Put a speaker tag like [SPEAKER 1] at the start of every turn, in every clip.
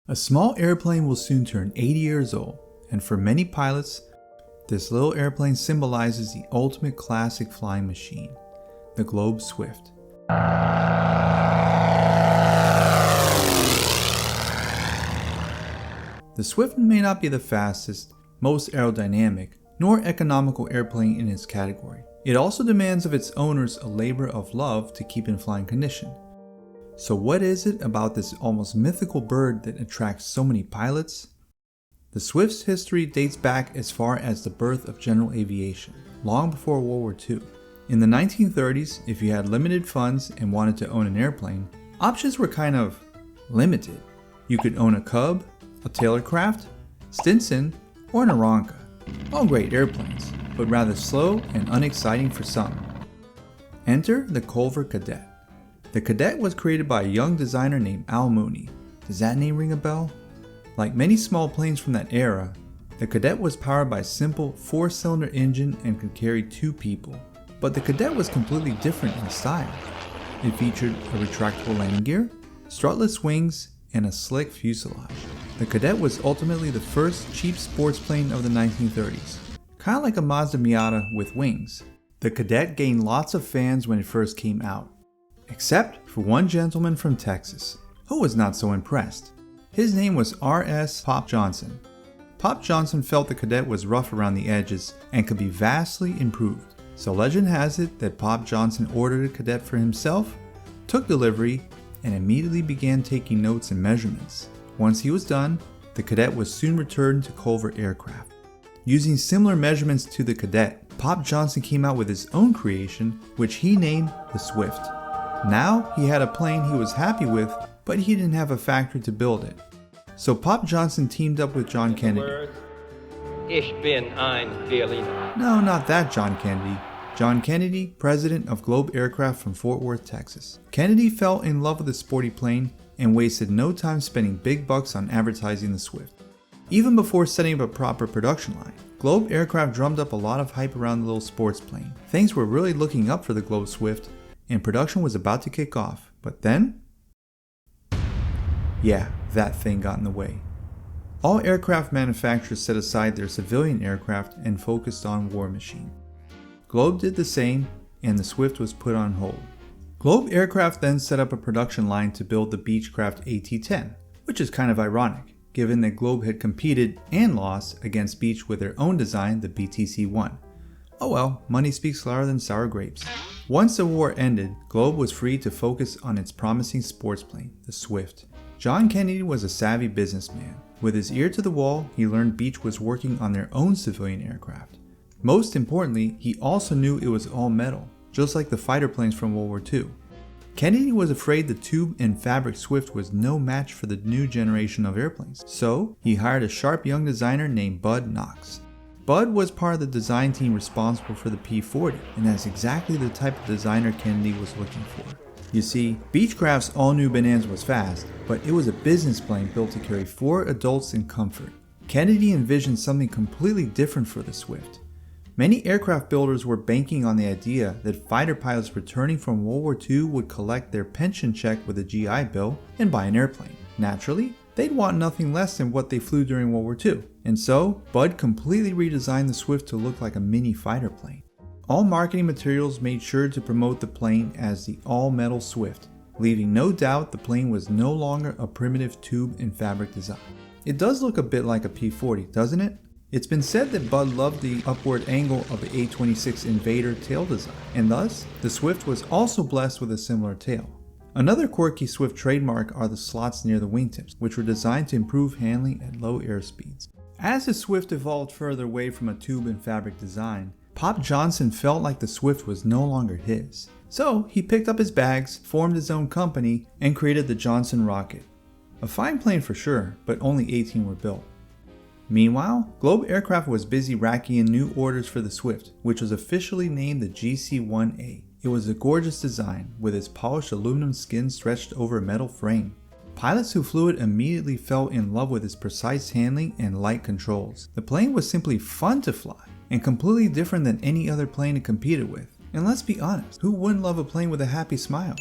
[SPEAKER 1] A small airplane will soon turn 80 years old, and for many pilots, this little airplane symbolizes the ultimate classic flying machine, the Globe Swift. The Swift may not be the fastest, most aerodynamic, nor economical airplane in its category. It also demands of its owners a labor of love to keep in flying condition. So what is it about this almost mythical bird that attracts so many pilots? The Swift's history dates back as far as the birth of general aviation, long before World War II. In the 1930s, if you had limited funds and wanted to own an airplane, options were kind of limited. You could own a Cub, a Taylorcraft, Stinson, or an Aeronca. All great airplanes, but rather slow and unexciting for some. Enter the Culver Cadet. The Cadet was created by a young designer named Al Mooney. Does that name ring a bell? Like many small planes from that era, the Cadet was powered by a simple 4-cylinder engine and could carry 2 people. But the Cadet was completely different in style. It featured a retractable landing gear, strutless wings, and a slick fuselage. The Cadet was ultimately the first cheap sports plane of the 1930s, kind of like a Mazda Miata with wings. The Cadet gained lots of fans when it first came out, except for one gentleman from Texas, who was not so impressed. His name was R.S. Pop Johnson. Pop Johnson felt the Cadet was rough around the edges and could be vastly improved. So legend has it that Pop Johnson ordered a Cadet for himself, took delivery, and immediately began taking notes and measurements. Once he was done, the Cadet was soon returned to Culver Aircraft. Using similar measurements to the Cadet, Pop Johnson came out with his own creation, which he named the Swift. Now he had a plane he was happy with, but he didn't have a factory to build it. So Pop Johnson teamed up with John Kennedy.
[SPEAKER 2] Ich bin ein Berliner.
[SPEAKER 1] No, not that John Kennedy. John Kennedy, president of Globe Aircraft from Fort Worth, Texas. Kennedy fell in love with the sporty plane and wasted no time spending big bucks on advertising the Swift. Even before setting up a proper production line, Globe Aircraft drummed up a lot of hype around the little sports plane. Things were really looking up for the Globe Swift, and production was about to kick off. But then, that thing got in the way. All aircraft manufacturers set aside their civilian aircraft and focused on war machine. Globe did the same, and the Swift was put on hold. Globe Aircraft then set up a production line to build the Beechcraft AT-10, which is kind of ironic, given that Globe had competed and lost against Beech with their own design, the BTC-1. Oh well, money speaks louder than sour grapes. Once the war ended, Globe was free to focus on its promising sports plane, the Swift. John Kennedy was a savvy businessman. With his ear to the wall, he learned Beech was working on their own civilian aircraft. Most importantly, he also knew it was all metal, just like the fighter planes from World War II. Kennedy was afraid the tube and fabric Swift was no match for the new generation of airplanes, so he hired a sharp young designer named Bud Knox. Bud was part of the design team responsible for the P-40, and that's exactly the type of designer Kennedy was looking for. You see, Beechcraft's all-new Bonanza was fast, but it was a business plane built to carry 4 adults in comfort. Kennedy envisioned something completely different for the Swift. Many aircraft builders were banking on the idea that fighter pilots returning from World War II would collect their pension check with a GI Bill and buy an airplane. Naturally, they'd want nothing less than what they flew during World War II. And so, Bud completely redesigned the Swift to look like a mini fighter plane. All marketing materials made sure to promote the plane as the all-metal Swift, leaving no doubt the plane was no longer a primitive tube and fabric design. It does look a bit like a P-40, doesn't it? It's been said that Bud loved the upward angle of the A-26 Invader tail design, and thus, the Swift was also blessed with a similar tail. Another quirky Swift trademark are the slots near the wingtips, which were designed to improve handling at low airspeeds. As the Swift evolved further away from a tube and fabric design, Pop Johnson felt like the Swift was no longer his. So he picked up his bags, formed his own company, and created the Johnson Rocket. A fine plane for sure, but only 18 were built. Meanwhile, Globe Aircraft was busy racking in new orders for the Swift, which was officially named the GC-1A. It was a gorgeous design, with its polished aluminum skin stretched over a metal frame. Pilots who flew it immediately fell in love with its precise handling and light controls. The plane was simply fun to fly, and completely different than any other plane it competed with. And let's be honest, who wouldn't love a plane with a happy smile?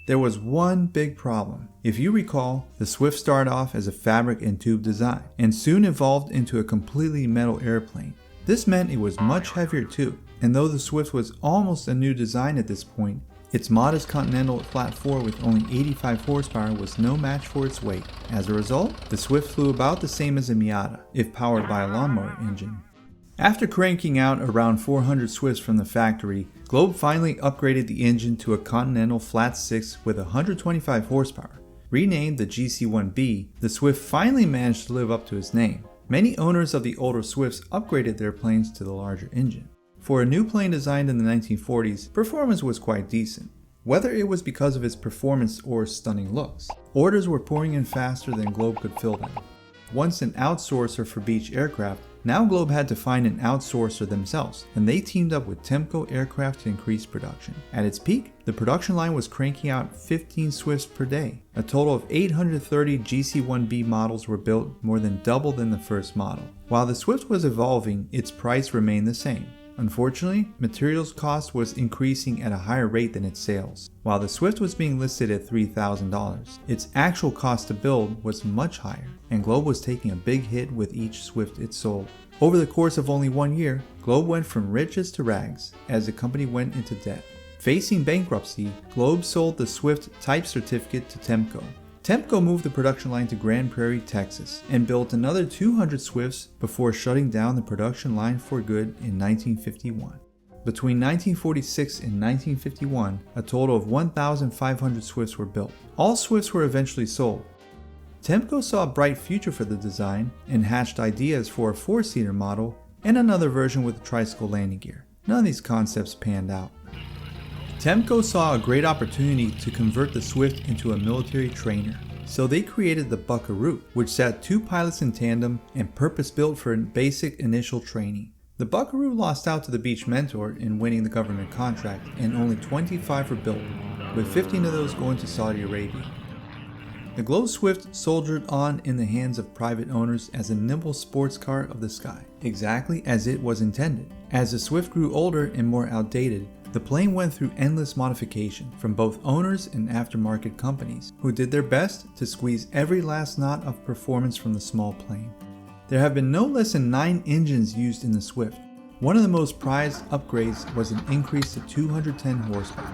[SPEAKER 1] There was one big problem. If you recall, the Swift started off as a fabric and tube design, and soon evolved into a completely metal airplane. This meant it was much heavier too, and though the Swift was almost a new design at this point, its modest Continental flat 4 with only 85 horsepower was no match for its weight. As a result, the Swift flew about the same as a Miata, if powered by a lawnmower engine. After cranking out around 400 Swifts from the factory, Globe finally upgraded the engine to a Continental flat 6 with 125 horsepower. Renamed the GC1B, the Swift finally managed to live up to its name. Many owners of the older Swifts upgraded their planes to the larger engine. For a new plane designed in the 1940s, performance was quite decent. Whether it was because of its performance or stunning looks, orders were pouring in faster than Globe could fill them. Once an outsourcer for beach aircraft, now Globe had to find an outsourcer themselves, and they teamed up with Temco Aircraft to increase production. At its peak, the production line was cranking out 15 Swifts per day. A total of 830 GC1B models were built, more than double than the first model. While the Swift was evolving, its price remained the same. Unfortunately, materials cost was increasing at a higher rate than its sales. While the Swift was being listed at $3,000, its actual cost to build was much higher, and Globe was taking a big hit with each Swift it sold. Over the course of only 1 year, Globe went from riches to rags as the company went into debt. Facing bankruptcy, Globe sold the Swift type certificate to Temco. Temco moved the production line to Grand Prairie, Texas, and built another 200 Swifts before shutting down the production line for good in 1951. Between 1946 and 1951, a total of 1,500 Swifts were built. All Swifts were eventually sold. Temco saw a bright future for the design and hatched ideas for a 4-seater model and another version with a tricycle landing gear. None of these concepts panned out. Temco saw a great opportunity to convert the Swift into a military trainer, so they created the Buckaroo, which sat 2 pilots in tandem and purpose-built for basic initial training. The Buckaroo lost out to the Beech Mentor in winning the government contract, and only 25 were built, with 15 of those going to Saudi Arabia. The Globe Swift soldiered on in the hands of private owners as a nimble sports car of the sky, exactly as it was intended. As the Swift grew older and more outdated, the plane went through endless modification from both owners and aftermarket companies, who did their best to squeeze every last knot of performance from the small plane. There have been no less than 9 engines used in the Swift. One of the most prized upgrades was an increase to 210 horsepower.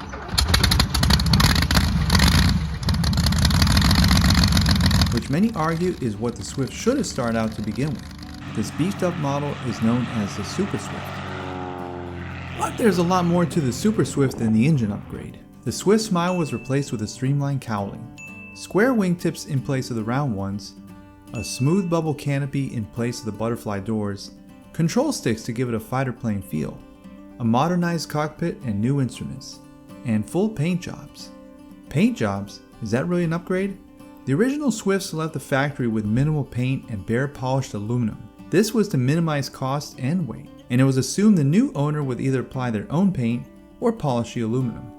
[SPEAKER 1] Which many argue is what the Swift should have started out to begin with. This beefed up model is known as the Super Swift. But there's a lot more to the Super Swift than the engine upgrade. The Swift Smile was replaced with a streamlined cowling, square wingtips in place of the round ones, a smooth bubble canopy in place of the butterfly doors, control sticks to give it a fighter plane feel, a modernized cockpit and new instruments, and full paint jobs. Paint jobs? Is that really an upgrade? The original Swifts left the factory with minimal paint and bare polished aluminum. This was to minimize cost and weight, and it was assumed the new owner would either apply their own paint or polish the aluminum.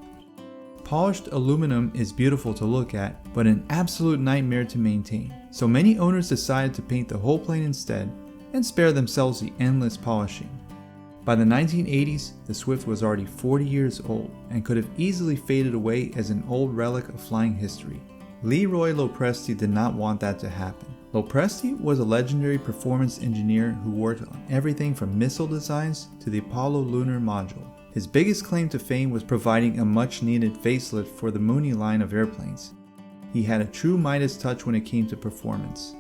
[SPEAKER 1] Polished aluminum is beautiful to look at, but an absolute nightmare to maintain, so many owners decided to paint the whole plane instead and spare themselves the endless polishing. By the 1980s, the Swift was already 40 years old and could have easily faded away as an old relic of flying history. Leroy Lopresti did not want that to happen. Lopresti was a legendary performance engineer who worked on everything from missile designs to the Apollo lunar module. His biggest claim to fame was providing a much-needed facelift for the Mooney line of airplanes. He had a true Midas touch when it came to performance.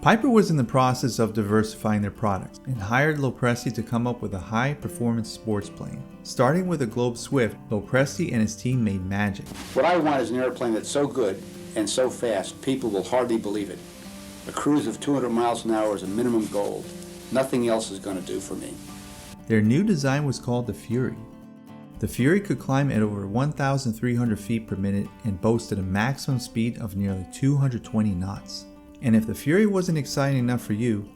[SPEAKER 1] Piper was in the process of diversifying their products and hired Lopresti to come up with a high-performance sports plane. Starting with the Globe Swift, Lopresti and his team made magic.
[SPEAKER 3] What I want is an airplane that's so good and so fast, people will hardly believe it. A cruise of 200 miles an hour is a minimum goal. Nothing else is going to do for me.
[SPEAKER 1] Their new design was called the Fury. The Fury could climb at over 1,300 feet per minute and boasted a maximum speed of nearly 220 knots. And if the Fury wasn't exciting enough for you,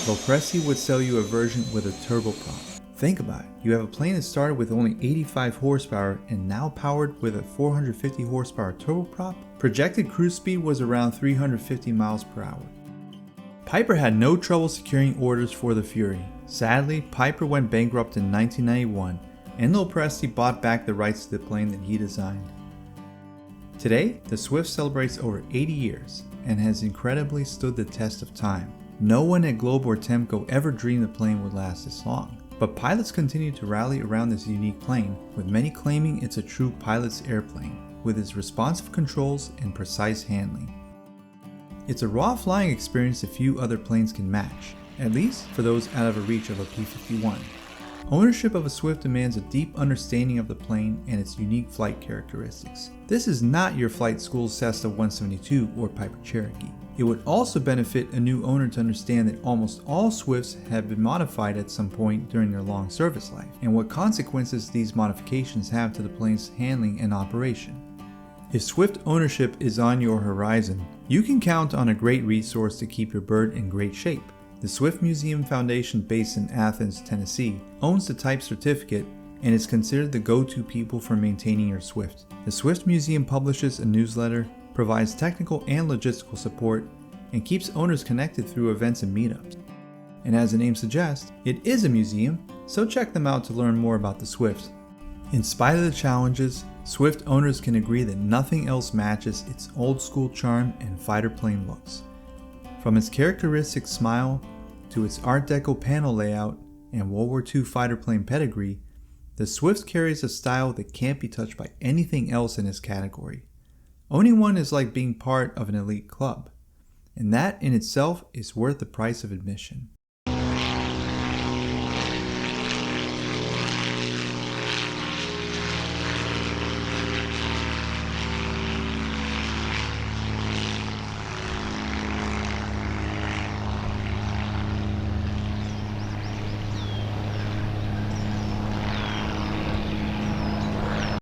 [SPEAKER 1] Lopresti would sell you a version with a turboprop. Think about it, you have a plane that started with only 85 horsepower and now powered with a 450 horsepower turboprop. Projected cruise speed was around 350 miles per hour. Piper had no trouble securing orders for the Fury. Sadly, Piper went bankrupt in 1991, Enzo Presti bought back the rights to the plane that he designed. Today, the Swift celebrates over 80 years and has incredibly stood the test of time. No one at Globe or Temco ever dreamed the plane would last this long, but pilots continue to rally around this unique plane, with many claiming it's a true pilot's airplane, with its responsive controls and precise handling. It's a raw flying experience that few other planes can match, at least for those out of a reach of a P-51. Ownership of a Swift demands a deep understanding of the plane and its unique flight characteristics. This is not your flight school's Cessna 172 or Piper Cherokee. It would also benefit a new owner to understand that almost all Swifts have been modified at some point during their long service life, and what consequences these modifications have to the plane's handling and operation. If Swift ownership is on your horizon, you can count on a great resource to keep your bird in great shape. The Swift Museum Foundation, based in Athens, Tennessee, owns the type certificate and is considered the go-to people for maintaining your Swift. The Swift Museum publishes a newsletter, provides technical and logistical support, and keeps owners connected through events and meetups. And as the name suggests, it is a museum, so check them out to learn more about the Swift. In spite of the challenges, Swift owners can agree that nothing else matches its old-school charm and fighter plane looks. From its characteristic smile to its Art Deco panel layout and World War II fighter plane pedigree, the Swift carries a style that can't be touched by anything else in its category. Owning one is like being part of an elite club, and that in itself is worth the price of admission.